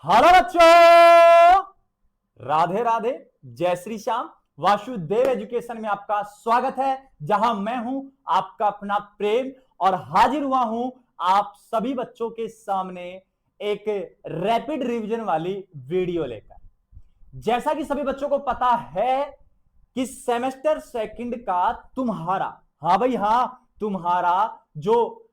Hello बच्चों, राधे राधे, जय Shri Shyam. Vasudev education में आपका स्वागत है, जहां मैं हूं आपका अपना प्रेम और हाजिर हुआ हूं आप सभी बच्चों के सामने एक रैपिड रिवीजन वाली वीडियो लेकर। जैसा कि सभी बच्चों को पता है कि सेमेस्टर सेकंड का तुम्हारा, हाँ भाई हाँ, तुम्हारा जो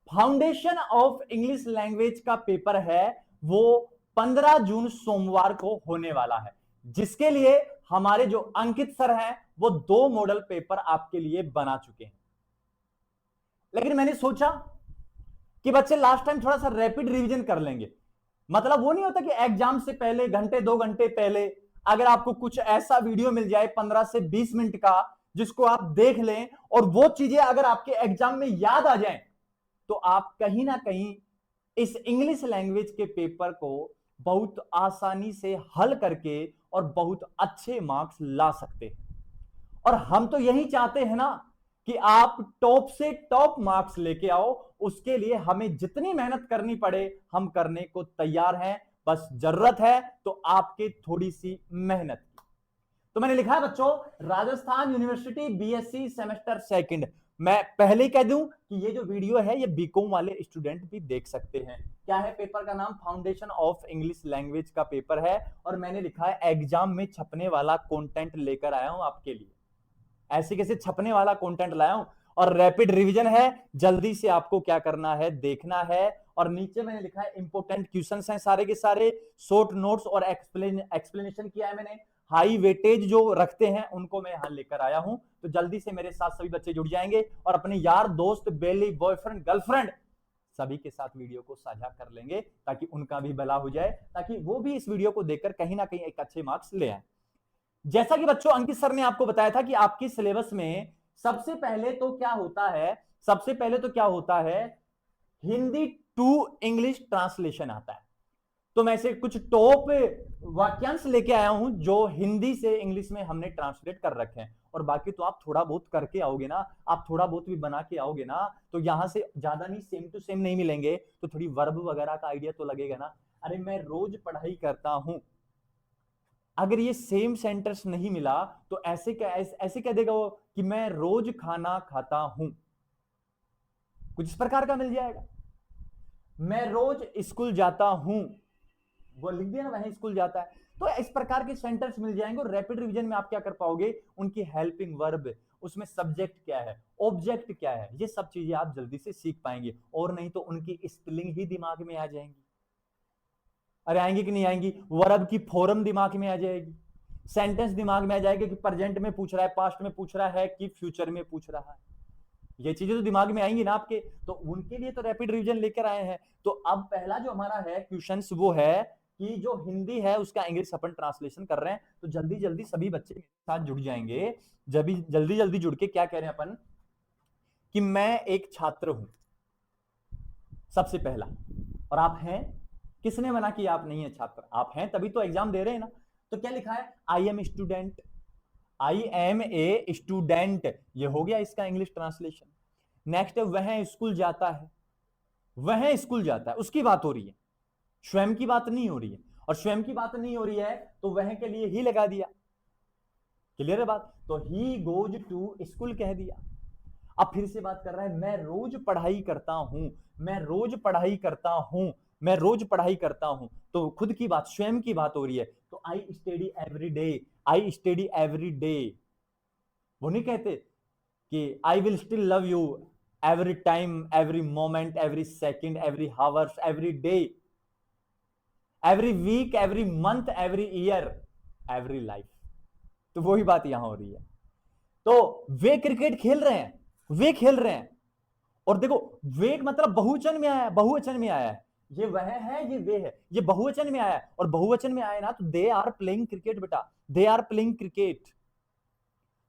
फाउंडेशन ऑफ इंग्लिश लैंग्वेज का पेपर है वो 15 जून सोमवार को होने वाला है, जिसके लिए हमारे जो अंकित सर हैं वो 2 मॉडल पेपर आपके लिए बना चुके हैं। लेकिन मैंने सोचा कि बच्चे लास्ट टाइम थोड़ा सा रैपिड रिवीजन कर लेंगे। मतलब वो नहीं होता कि एग्जाम से पहले घंटे 2 घंटे पहले अगर आपको कुछ ऐसा वीडियो मिल जाए 15 से 20 मिनट का, जिसको आप देख लें और वो चीजें अगर आपके एग्जाम में याद आ जाएं, तो आप कहीं ना कहीं इस इंग्लिश लैंग्वेज के पेपर को बहुत आसानी से हल करके और बहुत अच्छे मार्क्स ला सकते हैं। और हम तो यही चाहते हैं ना कि आप टॉप से टॉप मार्क्स लेके आओ। उसके लिए हमें जितनी मेहनत करनी पड़े हम करने को तैयार हैं, बस जरूरत है तो आपके थोड़ी सी मेहनत की। तो मैंने लिखा है बच्चों, Rajasthan university BSc semester second. मैं पहले ही कह दूं कि ये जो वीडियो है ये बीकॉम वाले स्टूडेंट भी देख सकते हैं। क्या है पेपर का नाम? फाउंडेशन ऑफ इंग्लिश लैंग्वेज का पेपर है। और मैंने लिखा है एग्जाम में छपने वाला कंटेंट लेकर आया हूं आपके लिए। ऐसे कैसे छपने वाला कंटेंट लाया हूं, और रैपिड रिवीजन है। जल्दी से आपको क्या करना है, देखना है। और नीचे मैंने लिखा है इंपोर्टेंट क्वेश्चंस हैं सारे के सारे, शॉर्ट नोट्स और एक्सप्लेनेशन किया है मैंने। हाई वेटेज जो रखते हैं उनको मैं यहां लेकर आया हूं। तो जल्दी से मेरे साथ सभी बच्चे जुड़ जाएंगे और अपने यार दोस्त, बेली, बॉयफ्रेंड, गर्लफ्रेंड सभी के साथ वीडियो को साझा कर लेंगे, ताकि उनका भी भला हो जाए, ताकि वो भी इस वीडियो को देखकर कहीं ना कहीं एक अच्छे मार्क्स ले आए। जैसा कि बच्चों अंकित सर ने आपको बताया था कि आपके सिलेबस में सबसे पहले तो क्या होता है, सबसे पहले तो क्या होता है, हिंदी टू इंग्लिश ट्रांसलेशन आता है। तो मैं से कुछ टॉप वाक्यांश लेके आया हूं जो हिंदी से इंग्लिश में हमने ट्रांसलेट कर रखे हैं। और बाकी तो आप थोड़ा बहुत करके आओगे ना, आप थोड़ा बहुत भी बना के आओगे ना, तो यहां से ज्यादा नहीं, सेम टू सेम नहीं मिलेंगे, तो थोड़ी वर्ब वगैरह का आइडिया तो लगेगा ना। अरे मैं रोज पढ़ाई करता हूं, अगर ये सेम सेंटेंस नहीं मिला तो ऐसे कह देगा वो कि मैं रोज खाना खाता हूं, कुछ इस प्रकार का मिल जाएगा। मैं रोज स्कूल जाता हूं, वो लिख दिया ना, वह स्कूल जाता है। तो इस प्रकार के सेंटेंस मिल जाएंगे। और रैपिड रिवीजन में आप क्या कर पाओगे, उनकी हेल्पिंग वर्ब, उसमें सब्जेक्ट क्या है, ऑब्जेक्ट क्या है, ये सब चीजें आप जल्दी से सीख पाएंगे। और नहीं तो उनकी स्पेलिंग ही दिमाग में आ जाएंगी। अरे आएंगी कि नहीं आएंगी? वर्ब की फॉर्म दिमाग में आ जाएगी, सेंटेंस दिमाग में आ जाएगा कि प्रेजेंट में पूछ रहा है, पास्ट में पूछ रहा है कि फ्यूचर में पूछ रहा है। ये चीजें तो दिमाग में आएंगी ना आपके, तो उनके लिए तो रैपिड रिवीजन लेकर आए हैं। तो अब पहला जो हमारा है क्वेश्चंस वो है कि जो हिंदी है उसका इंग्लिश अपन ट्रांसलेशन कर रहे हैं। तो जल्दी जल्दी सभी बच्चे मेरे साथ जुड़ जाएंगे। जब जल्दी जल्दी जुड़ के क्या कह रहे हैं अपन कि मैं एक छात्र हूं, सबसे पहला। और आप हैं, किसने मना किया आप नहीं है छात्र? आप हैं तभी तो एग्जाम दे रहे हैं ना। तो क्या लिखा है? I am student, I am a student, ये हो गया इसका इंग्लिश ट्रांसलेशन। नेक्स्ट है वह स्कूल जाता है, वह स्कूल जाता है, उसकी बात हो रही है, स्वयं की बात नहीं हो रही है। और स्वयं की बात नहीं हो रही है तो वह के लिए ही लगा दिया। क्लियर है बात? तो ही गोज टू स्कूल कह दिया। अब फिर से बात कर रहा है, मैं रोज पढ़ाई करता हूं, मैं रोज पढ़ाई करता हूं, मैं रोज पढ़ाई करता हूं। तो खुद की बात, स्वयं की बात हो रही है। तो I study every day, I study every day. वो नहीं कहते कि I will still love you every time, every moment, every second, every hours, every day, every week, every month, every year, every life. तो वही बात यहां हो रही है। तो वे क्रिकेट खेल रहे हैं, वे खेल रहे हैं। और देखो वे मतलब बहुवचन में आया है, बहुवचन में आया है। ये वह है, ये वे है, ये बहुवचन में आया है। और बहुवचन में आया ना तो दे आर प्लेइंग क्रिकेट बेटा, दे आर प्लेइंग क्रिकेट।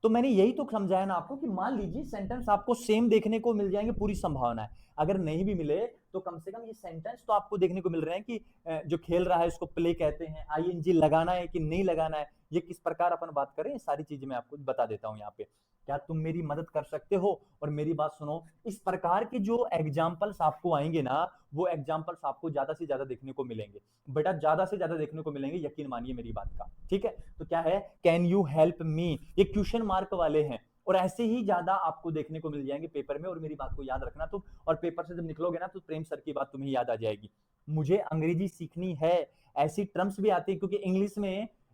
तो मैंने यही तो समझाया ना आपको कि मान लीजिए सेंटेंस आपको सेम देखने को मिल जाएंगे, पूरी संभावना है। अगर नहीं भी मिले तो कम से कम ये सेंटेंस तो आपको देखने को मिल रहे हैं कि जो खेल रहा है उसको प्ले कहते हैं, आईएनजी लगाना है कि नहीं लगाना है, ये किस प्रकार अपन बात करें, सारी चीजें मैं आपको बता देता हूं यहाँ पे। क्या तुम मेरी मदद कर सकते हो? और मेरी बात सुनो, इस प्रकार के जो एग्जाम्पल्स आपको आएंगे ना, वो एग्जाम्पल्स आपको ज्यादा से ज्यादा देखने को मिलेंगे बेटा, ज्यादा से ज्यादा देखने को मिलेंगे, यकीन मानिए मेरी बात का। ठीक है, तो क्या है, कैन यू हेल्प मी, ये क्वेश्चन मार्क वाले हैं, और ऐसे ही ज्यादा आपको देखने को मिल जाएंगे पेपर में। और मेरी बात को याद रखना तुम, और पेपर से जब निकलोगे ना तो प्रेम सर की बात तुम्हें याद आ जाएगी, मुझे अंग्रेजी सीखनी है, ऐसी टर्म्स भी आती है, क्योंकि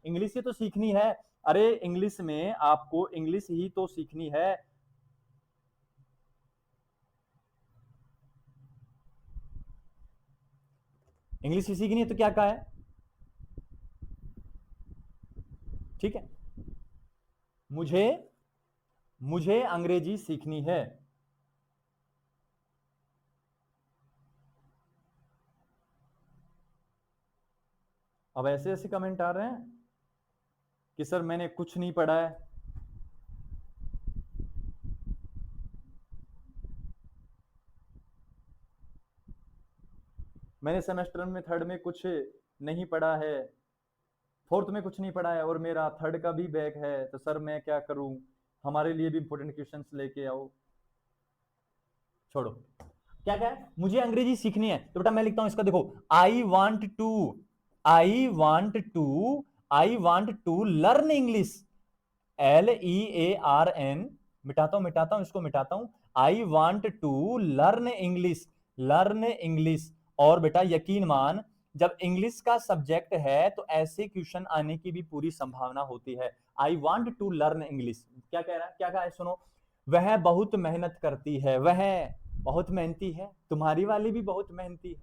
इंग्लिश ही तो सीखनी है। अरे इंग्लिश में आपको इंग्लिश ही तो सीखनी है। इंग्लिश ही सीखनी है तो क्या कहा है? ठीक है, मुझे मुझे अंग्रेजी सीखनी है। अब ऐसे ऐसे कमेंट आ रहे हैं कि सर मैंने कुछ नहीं पढ़ा है। मैंने सेमेस्टर में थर्ड में कुछ नहीं पढ़ा है, फोर्थ में कुछ नहीं पढ़ा है, और मेरा थर्ड का भी बैक है, तो सर मैं क्या करूं? हमारे लिए भी इंपॉर्टेंट क्वेश्चंस लेके आओ। छोड़ो, क्या क्या है, मुझे अंग्रेजी सीखनी है, तो बेटा मैं लिखता हूं इसका, देखो, I want to I want to learn English, LEARN, मिटाता हूं इसको, मिटाता हूं, I want to learn English. और बेटा यकीन मान, जब इंग्लिश का सब्जेक्ट है तो ऐसे क्वेश्चन आने की भी पूरी संभावना होती है। I want to learn English, क्या कह रहा है, क्या कहा है, सुनो, वह बहुत मेहनत करती है, वह बहुत मेहनती है, तुम्हारी वाली भी बहुत मेहनती है।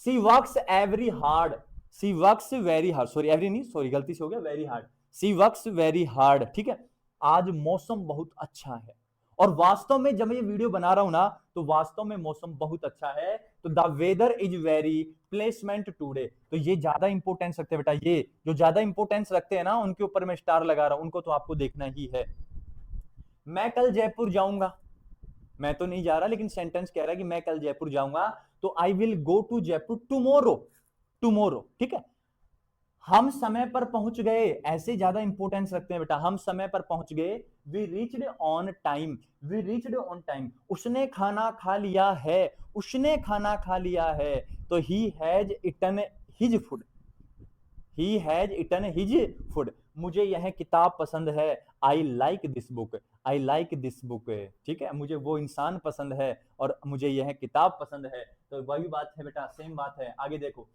She works every hard, she works very hard, sorry every नहीं, सॉरी गलती से हो गया, very hard, she works very hard. ठीक है, आज मौसम बहुत अच्छा है, और वास्तव में जब मैं ये वीडियो बना रहा हूं ना, तो वास्तव में मौसम बहुत अच्छा है, तो the weather is very placement today, तो ये ज्यादा इंपोर्टेंस रखते हैं बेटा, ये जो ज्यादा इंपोर्टेंस रखते हैं ना, उनके ऊपर मैं स्टार लगा रहा हूं, उनको तो आपको देखना ही है। मैं कल जयपुर जाऊंगा, मैं तो नहीं जा रहा, लेकिन सेंटेंस कह रहा है कि मैं कल जयपुर जाऊंगा, तो I will go to Jaipur tomorrow, tomorrow. ठीक है, हम समय पर पहुंच गए, ऐसे ज्यादा इंपोर्टेंस रखते हैं बेटा, हम समय पर पहुंच गए। We reached on time, we reached on time, उसने खाना खा लिया है, उसने खाना खा लिया है, तो he has eaten his food, he has eaten his food, मुझे यह किताब पसंद है, I like this book, I like this book. ठीक है, मुझे वो इंसान पसंद है और मुझे यह किताब पसंद है, तो वही बात है बेटा, सेम बात है। आगे देखो,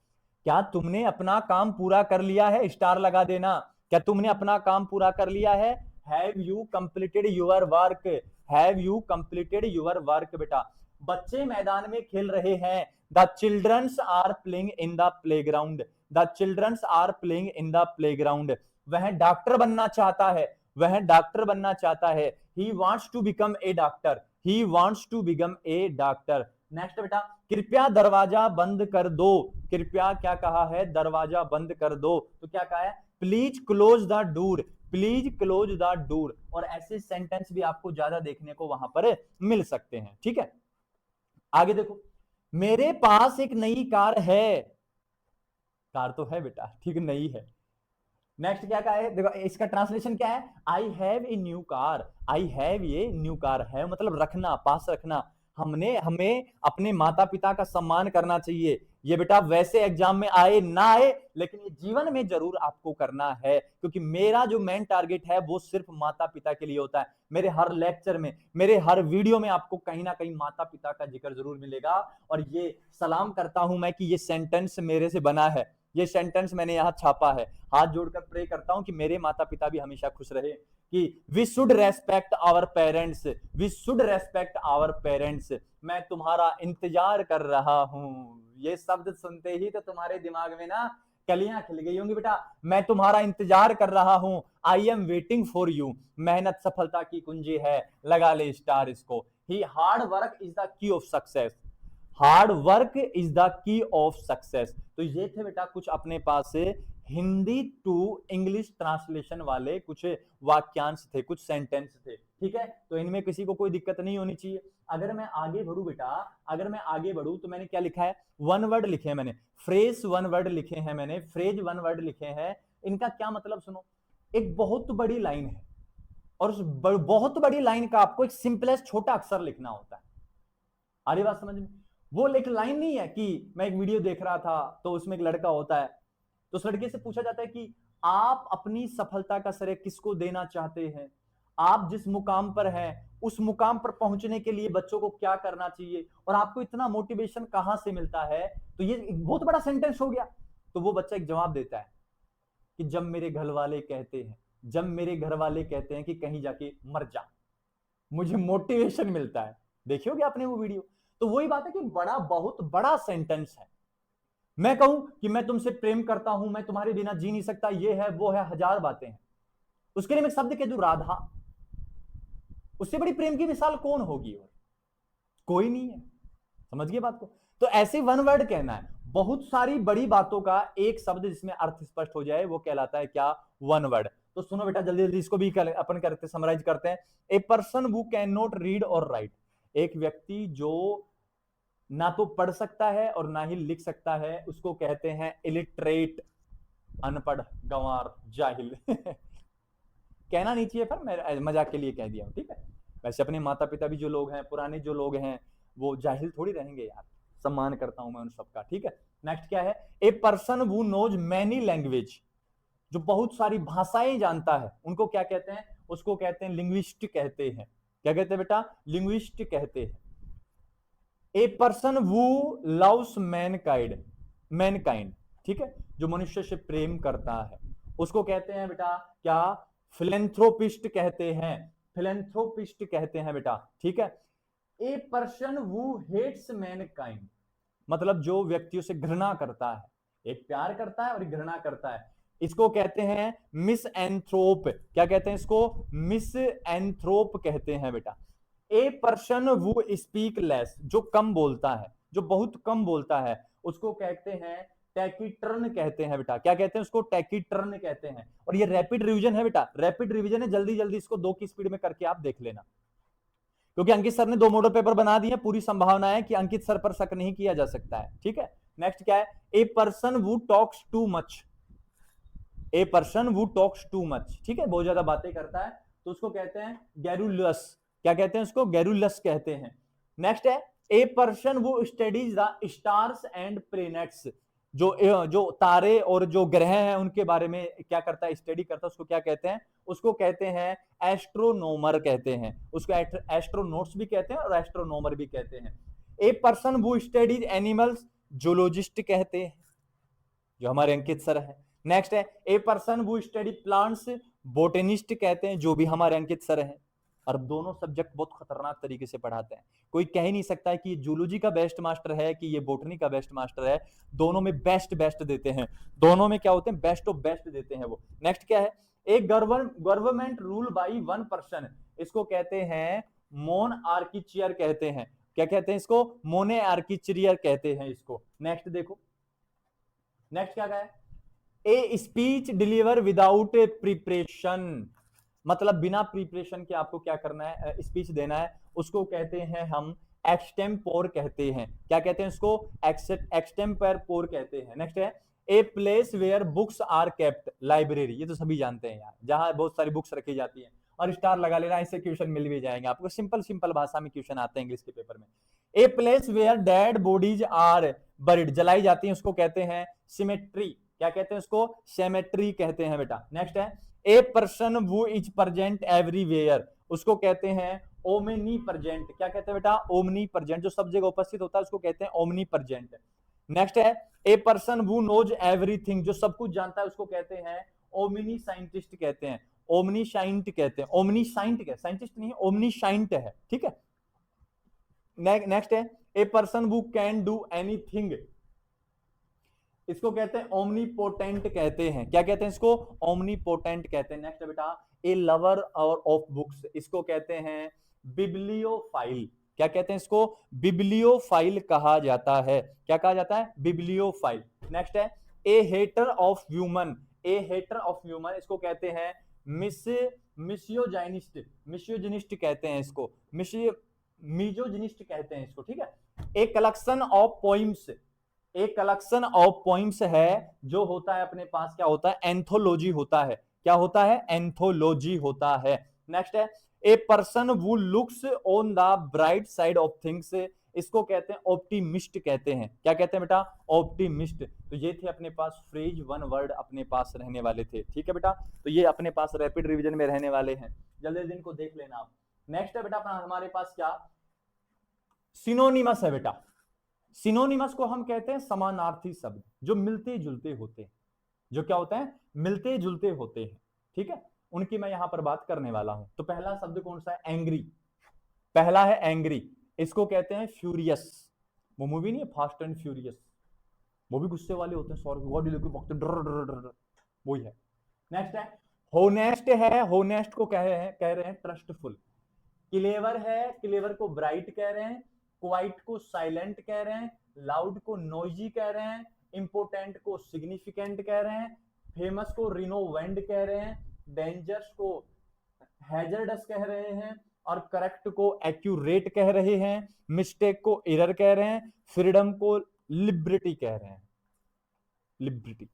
क्या तुमने अपना काम पूरा कर लिया है, स्टार लगा देना, क्या तुमने अपना काम पूरा कर लिया है, have you completed your work, have you completed your work. बेटा बच्चे मैदान में खेल रहे हैं, the childrens are playing in the playground, the childrens are playing in the playground. वह डॉक्टर बनना चाहता है, वह डॉक्टर बनना चाहता है, he wants to become a doctor, he wants to become a doctor. Next बेटा, कृपया दरवाजा बंद कर दो, कृपया क्या कहा है, दरवाजा बंद कर दो, तो क्या कहा है, please close the door, please close the door. और ऐसे सेंटेंस भी आपको ज्यादा देखने को वहां पर मिल सकते हैं। ठीक है, आगे देखो, मेरे पास एक नई कार है, कार तो है बेटा, ठीक, नई है। नेक्स्ट क्या कहा है, देखो इसका ट्रांसलेशन क्या है, I have a new car, I have ये न्यू कार है, मतलब रखना, पास रखना, हमें अपने माता पिता का सम्मान करना चाहिए। ये बेटा वैसे एग्जाम में आए ना आए, लेकिन ये जीवन में जरूर आपको करना है, क्योंकि मेरा जो मेन टारगेट है वो सिर्फ माता पिता के लिए होता है। मेरे हर लेक्चर में, मेरे हर वीडियो में आपको कहीं ना कहीं माता पिता का जिक्र जरूर मिलेगा, और ये सलाम करता हूं मैं कि ये सेंटेंस मेरे से बना है, ये सेंटेंस मैंने यहां छापा है। हाथ जोड़कर प्रे करता हूं कि मेरे माता पिता भी हमेशा खुश रहे, कि we should respect our parents, we should respect our parents. मैं तुम्हारा इंतजार कर रहा हूं, ये शब्द सुनते ही तो तुम्हारे दिमाग में ना कलियां खिल गई होंगी बेटा, मैं तुम्हारा इंतजार कर रहा हूं, I am waiting for you, मेहनत सफलता की कुंजी है, लगा ले स्टार इसको, ही hard work is the key of success, hard work is the key of success. तो ये थे बेटा कुछ अपने पास से हिंदी टू इंग्लिश ट्रांसलेशन वाले कुछ वाक्यांश थे, कुछ सेंटेंस थे। ठीक है, तो इनमें किसी को कोई दिक्कत नहीं होनी चाहिए। अगर मैं आगे बढ़ू बेटा, अगर मैं आगे बढ़ू तो मैंने क्या लिखा है, वन वर्ड लिखे हैं मैंने, फ्रेज वन वर्ड लिखे हैं मैंने, फ्रेज वन वर्ड लिखे हैं। इनका क्या मतलब सुनो, एक बहुत बड़ी लाइन है और उस बहुत बड़ी लाइन का आपको एक सिंपलेस्ट छोटा अक्षर लिखना होता है। आ रही बात समझ में? वो एक लाइन नहीं है कि मैं एक वीडियो देख रहा था तो उसमें एक लड़का होता है, तो उस लड़के से पूछा जाता है कि आप अपनी सफलता का श्रेय किसको देना चाहते हैं, आप जिस मुकाम पर हैं उस मुकाम पर पहुंचने के लिए बच्चों को क्या करना चाहिए और आपको इतना मोटिवेशन कहां से मिलता है। तो ये एक बहुत बड़ा सेंटेंस हो गया। तो वो बच्चा एक जवाब देता है कि जब मेरे घर वाले कहते हैं, जब मेरे घर वाले कहते हैं कि कहीं जाके मर जा, मुझे मोटिवेशन मिलता है। देखियोगे आपने वो वीडियो? तो वही बात है कि बड़ा, बहुत बड़ा सेंटेंस है। मैं कहूं कि मैं तुमसे प्रेम करता हूं, मैं तुम्हारे बिना जी नहीं सकता, ये है वो है, हजार बातें हैं। उसके लिए मैं शब्द कह दूं राधा, उससे बड़ी प्रेम की मिसाल कौन होगी? और कोई नहीं है। समझ गए बात को? तो ऐसे वन वर्ड कहना है। बहुत सारी बड़ी बातों का एक शब्द जिसमें अर्थ स्पष्ट हो जाए वो कहलाता है क्या? One word. तो सुनो बेटा, जल्दी जल्दी इसको भी अपन करते समराइज करते हैं। ए person who can not read और राइट, एक व्यक्ति जो ना तो पढ़ सकता है और ना ही लिख सकता है, उसको कहते हैं इलिटरेट, अनपढ़, गंवार, जाहिल। कहना नहीं चाहिए पर मैं मजाक के लिए कह दिया हूं, ठीक है? वैसे अपने माता पिता भी जो लोग हैं, पुराने जो लोग हैं, वो जाहिल थोड़ी रहेंगे यार। सम्मान करता हूं मैं उन सबका, ठीक है? नेक्स्ट क्या है? A person who knows many language, जो बहुत सारी भाषाएं जानता है, उनको क्या कहते हैं? उसको कहते हैं लिंग्विस्ट कहते हैं। क्या कहते हैं बेटा? लिंग्विस्ट कहते हैं। ए person who loves Mankind, Mankind, ठीक है, जो मनुष्य से प्रेम करता है, उसको कहते हैं बेटा क्या? फिलेंथ्रोपिस्ट कहते हैं। फिलेंथ्रोपिस्ट कहते हैं बेटा, ठीक है? A person who hates mankind, मतलब जो व्यक्तियों से घृणा करता है, एक प्यार करता है और एक घृणा करता है, इसको कहते हैं मिस एंथ्रोप। क्या कहते हैं इसको? मिस एंथ्रोप कहते हैं बेटा। ए पर्सन हु स्पीक लेस, जो कम बोलता है, जो बहुत कम बोलता है, उसको कहते हैं टैकीटर्न कहते हैं बेटा। क्या कहते हैं उसको? टैकीटर्न कहते हैं। और ये रैपिड रिवीजन है बेटा, रैपिड रिवीजन है, जल्दी जल्दी इसको 2 की स्पीड में करके आप देख लेना, क्योंकि अंकित सर ने 2 मॉडल पेपर बना दिए, पूरी संभावना है कि अंकित सर पर शक नहीं किया जा सकता है, ठीक है? नेक्स्ट क्या है? A person who talks too much, A person who talks too much, ठीक है, बहुत ज्यादा बातें करता है, तो उसको कहते हैं गैरुलस। क्या कहते हैं उसको? गैरुलस कहते हैं। नेक्स्ट है a person who studies the stars and planets, जो तारे और जो ग्रह हैं उनके बारे में क्या करता है? स्टडी करता है, उसको क्या कहते हैं? उसको कहते हैं एस्ट्रोनोमर कहते हैं। उसको एस्ट्रोनॉट्स भी कहते हैं और एस्ट्रोनोमर भी कहते हैं। ए person who studies animals, zoologist कहते हैं, जो हमारे अंकित सर है। नेक्स्ट है a person who study plants, botanist कहते हैं, जो भी हमारे अंकित सर हैं। और दोनों सब्जेक्ट बहुत खतरनाक तरीके से पढ़ाते हैं, कोई कह ही नहीं सकता है कि ये जूलॉजी का बेस्ट मास्टर है कि ये बोटनी का बेस्ट मास्टर है। दोनों में बेस्ट बेस्ट देते हैं, दोनों में क्या होते हैं? बेस्ट ऑफ बेस्ट देते हैं वो। नेक्स्ट क्या है? एक government rule by one person, इसको कहते हैं मोन आर्किचियर कहते हैं। क्या कहते हैं इसको? मोने आर्किचियर कहते हैं इसको। नेक्स्ट देखो, नेक्स्ट क्या है? A speech deliver without a preparation, मतलब बिना प्रिपरेशन के आपको क्या करना है? स्पीच देना है, उसको कहते हैं हम एक्सटेम्पोर कहते हैं। क्या कहते हैं इसको? एक्सटेम्पोर कहते हैं। नेक्स्ट है a place where books are kept, library, ये तो सभी जानते हैं यार, जहां बहुत सारी बुक्स रखी जाती हैं। और स्टार लगा लेना, इससे क्वेश्चन मिल भी जाएंगे आपको, सिंपल सिंपल भाषा में क्वेश्चन आते हैं इंग्लिश के पेपर में। A place where dead bodies are buried, जलाई जाती हैं, उसको कहते हैं सिमेट्री। क्या कहते हैं उसको? सेमेट्री कहते हैं बेटा। नेक्स्ट है a person who is present everywhere, उसको कहते हैं ओमनी प्रेजेंट। क्या कहते हैं बेटा? ओमनी प्रेजेंट, जो सब जगह उपस्थित होता है उसको कहते हैं ओमनी प्रेजेंट। नेक्स्ट है a person who knows everything, जो सब कुछ जानता है उसको कहते हैं ओमनी साइंटिस्ट कहते हैं। ओमनी साइंट कहते हैं, ओमनी साइंट क्या, साइंटिस्ट नहीं है, ओमनी साइंट है, ठीक है? नेक्स्ट है a person who can do anything, इसको कहते हैं ओमनीपोटेंट कहते हैं। क्या कहते हैं इसको? ओमनीपोटेंट कहते हैं। नेक्स्ट बेटा ए लवर और ऑफ बुक्स, इसको कहते हैं बिब्लियोफाइल। क्या कहते हैं इसको? बिब्लियोफाइल कहा जाता है। क्या कहा जाता है? बिब्लियोफाइल। नेक्स्ट है a hater of human, a hater of human, इसको कहते हैं मिसियोजिनिस्ट, मिसियोजिनिस्ट कहते हैं इसको, मिजोजिनिस्ट कहते हैं इसको, ठीक है? ए कलेक्शन ऑफ पोइम्स, एक कलेक्शन ऑफ पोइम्स है जो होता है अपने पास, क्या होता है? एंथोलॉजी होता है। क्या होता है? एंथोलॉजी होता है। नेक्स्ट है a person who looks on the bright side of things, इसको कहते हैं ऑप्टिमिस्ट कहते हैं। क्या कहते हैं बेटा? ऑप्टिमिस्ट। तो ये थे अपने पास फ्रेज, वन वर्ड अपने पास रहने वाले थे। ठीक है बेटा, तो ये अपने पास रैपिड रिवीजन में रहने वाले हैं, जल्दी जल्दी इनको देख लेना आप। नेक्स्ट है बेटा अपना हमारे पास क्या, सिनोनिमस है बेटा। सिनोनिमस को हम कहते हैं समानार्थी शब्द, जो मिलते जुलते होते हैं, जो क्या होते हैं? मिलते जुलते होते हैं। ठीक है, उनकी मैं यहां पर बात करने वाला हूं। तो पहला शब्द कौन सा है? एंग्री। पहला है एंग्री, इसको कहते हैं फ्यूरियस। वो मूवी नहीं है फास्ट एंड फ्यूरियस, वो भी गुस्से वाले होते हैं, सॉरी गॉड वक्त डर डर डर, वही है। नेक्स्ट है होनेस्ट है, होनेस्ट को कह रहे हैं ट्रस्टफुल। क्लेवर है, क्लेवर को ब्राइट कह रहे हैं। क्वाइट को साइलेंट कह रहे हैं। लाउड को नॉइजी कह रहे हैं। इंपोर्टेंट को सिग्निफिकेंट कह रहे हैं। फेमस को रिनोवेंट कह रहे हैं। डेंजरस को हैजर्डस कह रहे हैं। और करेक्ट को एक्यूरेट कह रहे हैं। मिस्टेक को एरर कह रहे हैं। फ्रीडम को लिबर्टी कह रहे हैं। Liberty,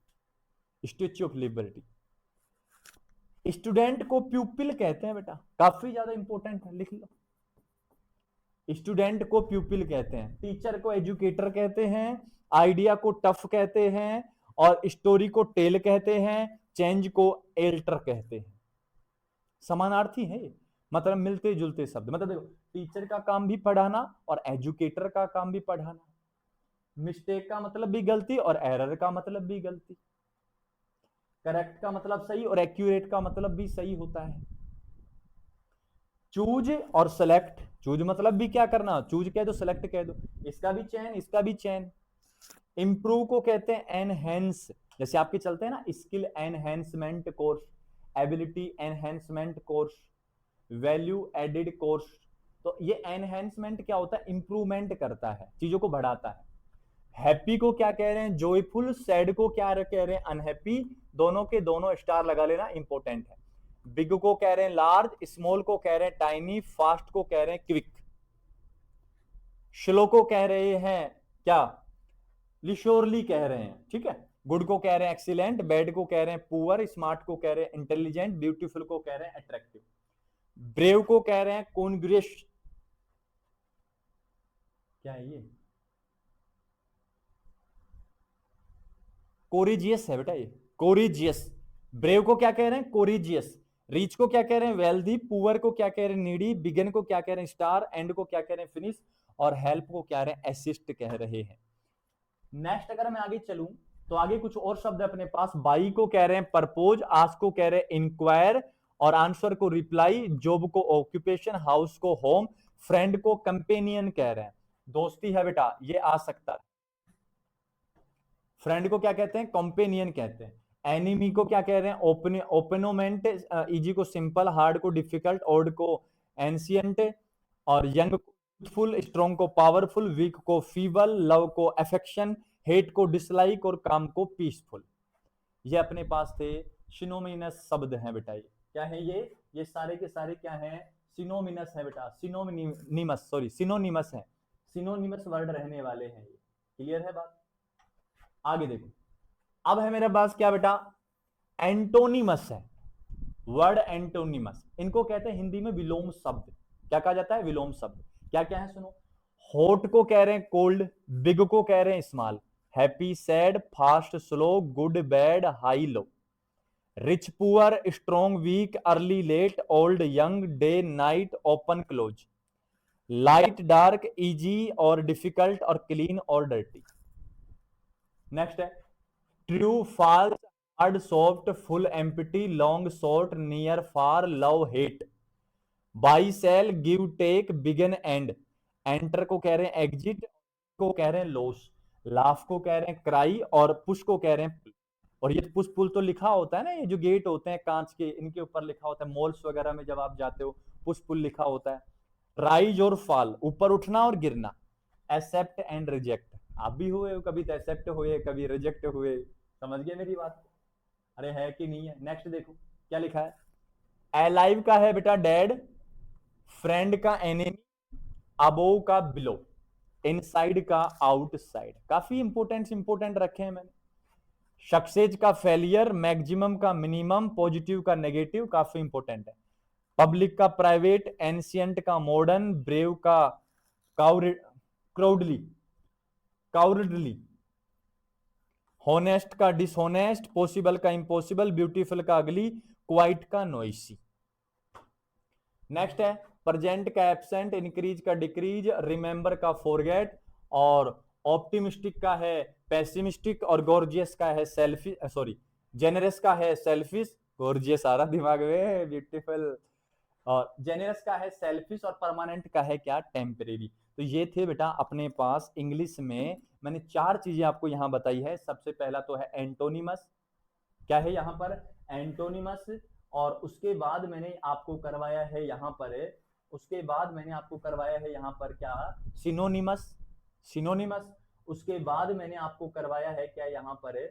statue of liberty. Student को प्यूपिल कहते हैं बेटा, काफी ज्यादा इंपॉर्टेंट है, लिख लो। स्टूडेंट को प्यूपिल कहते हैं। टीचर को एजुकेटर कहते हैं। आइडिया को टफ कहते हैं। और स्टोरी को टेल कहते हैं। चेंज को एल्टर कहते हैं। समानार्थी है ये, मतलब मिलते जुलते शब्द। मतलब देखो, टीचर का काम भी पढ़ाना और एजुकेटर का काम भी पढ़ाना। मिस्टेक का मतलब भी गलती और एरर का मतलब भी गलती। करेक्ट का मतलब सही और एक्यूरेट का मतलब भी सही होता है। चूज और सेलेक्ट, चूज मतलब भी क्या करना, चूज कह दो सेलेक्ट कह दो, इसका भी चैन इसका भी चैन। इंप्रूव को कहते हैं एनहेंस, जैसे आपके चलते हैं ना skill enhancement course, ability enhancement course, value added course. तो ये एनहेंसमेंट क्या होता है? इंप्रूवमेंट करता है, चीजों को बढ़ाता है। हैप्पी को क्या कह रहे हैं? जॉयफुल। सैड को क्या कह रहे हैं? अनहैप्पी। दोनों के दोनों स्टार लगा लेना, इंपॉर्टेंट है। बिग को कह रहे हैं लार्ज। स्मॉल को कह रहे हैं टाइनी। फास्ट को कह रहे हैं क्विक। स्लो को कह रहे हैं क्या? लिशोरली कह रहे हैं। ठीक है, गुड को कह रहे हैं एक्सीलेंट। बैड को कह रहे हैं पुअर। स्मार्ट को कह रहे हैं इंटेलिजेंट। ब्यूटीफुल को कह रहे हैं अट्रैक्टिव। ब्रेव को कह रहे हैं कॉन्ग्रेस। क्या है ये? कोरिजियस है बेटा ये, कोरिजियस। ब्रेव को क्या कह रहे हैं? कोरिजियस। रिच को क्या कह रहे हैं? वेल्दी। पुअर को क्या कह रहे हैं? नीडी। बिगिन को क्या कह रहे हैं? स्टार। एंड को क्या कह रहे हैं? फिनिश। और हेल्प को क्या रहे हैं? असिस्ट कह रहे हैं। नेक्स्ट अगर मैं आगे चलूं तो आगे कुछ और शब्द है अपने पास। बाई को कह रहे हैं परपोज। आस्क को कह रहे हैं इंक्वायर। और आंसर को रिप्लाई। जॉब को ऑक्यूपेशन। हाउस को होम। फ्रेंड को कंपेनियन कह रहे हैं। दोस्ती है बेटा, ये आ सकता है। फ्रेंड को क्या कहते हैं? कंपेनियन कहते हैं। एनिमी को क्या कह रहे हैं? ओपनोमेंट। इजी को सिंपल। हार्ड को डिफिकल्ट। ओल्ड को एंशियंट। और यंग को यूथफुल। स्ट्रॉन्ग को पावरफुल। वीक को फीबल। लव को अफेक्शन। हेट को डिसलाइक। और काम को पीसफुल। ये अपने पास थे सिनोनिमस शब्द हैं बेटा। ये क्या है? ये सारे के सारे क्या हैं? सिनोनिमस है बेटा। सिनोनिमस, सॉरी सिनोनिमस है। सिनोनिमस वर्ड रहने वाले हैं ये। क्लियर है बात? आगे देखो, अब है मेरे पास क्या बेटा? एंटोनिमस है वर्ड। एंटोनिमस, इनको कहते हैं हिंदी में विलोम शब्द। क्या कहा जाता है? विलोम शब्द। क्या क्या है सुनो। हॉट को कह रहे हैं कोल्ड। बिग को कह रहे हैं small. Happy sad. Fast slow. Good bad high low. Rich poor. Strong weak. Early late. Old young. Day night. Open close. Light dark. Easy और डिफिकल्ट। और क्लीन और डर्टी। नेक्स्ट है true false. Hard soft. Full empty. Long short. Near far. Love hate. Buy sell. Give take. Begin end. Enter को कह रहे हैं exit. को कह रहे हैं लॉस। लाफ को कह रहे हैं क्राई। और पुश को कह रहे हैं पुल। और ये पुश पुल तो लिखा होता है ना, ये जो गेट होते हैं कांच के, इनके ऊपर लिखा होता है। मॉल्स वगैरह में जब आप जाते हो पुश पुल लिखा होता है। राइज और फॉल, ऊपर उठना और गिरना। एक्सेप्ट एंड रिजेक्ट, आप भी हुए हो कभी, तो एक्सेप्ट हुए कभी रिजेक्ट हुए। समझ गए मेरी बात? अरे है कि नहीं है? नेक्स्ट देखो क्या लिखा है। अलाइव का है बेटा डेड। फ्रेंड का एनिमी। अबोव का बिलो। इनसाइड का आउटसाइड। काफी इंपोर्टेंट रखे हैं मैंने। सक्सेस का फेलियर। मैक्सिमम का मिनिमम। पॉजिटिव का नेगेटिव। काफी इंपोर्टेंट है। पब्लिक का प्राइवेट, एंशियंट का मॉडर्न, ब्रेव का क्राउडली, होनेस्ट का डिसहोनेस्ट, पॉसिबल का इम्पॉसिबल, ब्यूटीफुल का अगली, क्वाइट का नॉइसी। नेक्स्ट है प्रेजेंट का एब्सेंट, इंक्रीज का डिक्रीज, रिमेंबर का फॉरगेट, और ऑप्टिमिस्टिक का है पेसिमिस्टिक, और गॉर्जियस का है सेल्फिश, सॉरी जेनरस का है सेल्फिश, गॉर्जियस आ रहा दिमाग में, ब्यूटीफुल, और जेनरस का है सेल्फिश, और परमानेंट का है क्या, टेम्परेरी। तो ये थे बेटा अपने पास इंग्लिश में मैंने 4 चीजें आपको यहां बताई है। सबसे पहला तो है एंटोनिमस, क्या है यहां पर, एंटोनिमस, और उसके बाद मैंने आपको करवाया है यहां पर, उसके बाद मैंने आपको करवाया है यहां पर क्या, सिनोनिमस, सिनोनिमस। उसके बाद मैंने आपको करवाया है क्या यहां पर,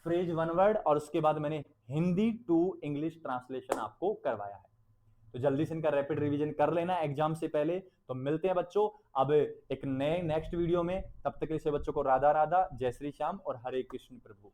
फ्रेज वन वर्ड, और उसके बाद मैंने हिंदी टू इंग्लिश ट्रांसलेशन आपको करवाया है। तो जल्दी से इनका रैपिड रिवीजन कर लेना एग्जाम से पहले। तो मिलते हैं बच्चों अब एक नए नेक्स्ट वीडियो में, तब तक के लिए बच्चों को राधा राधा, जय श्री श्याम और हरे कृष्ण प्रभु।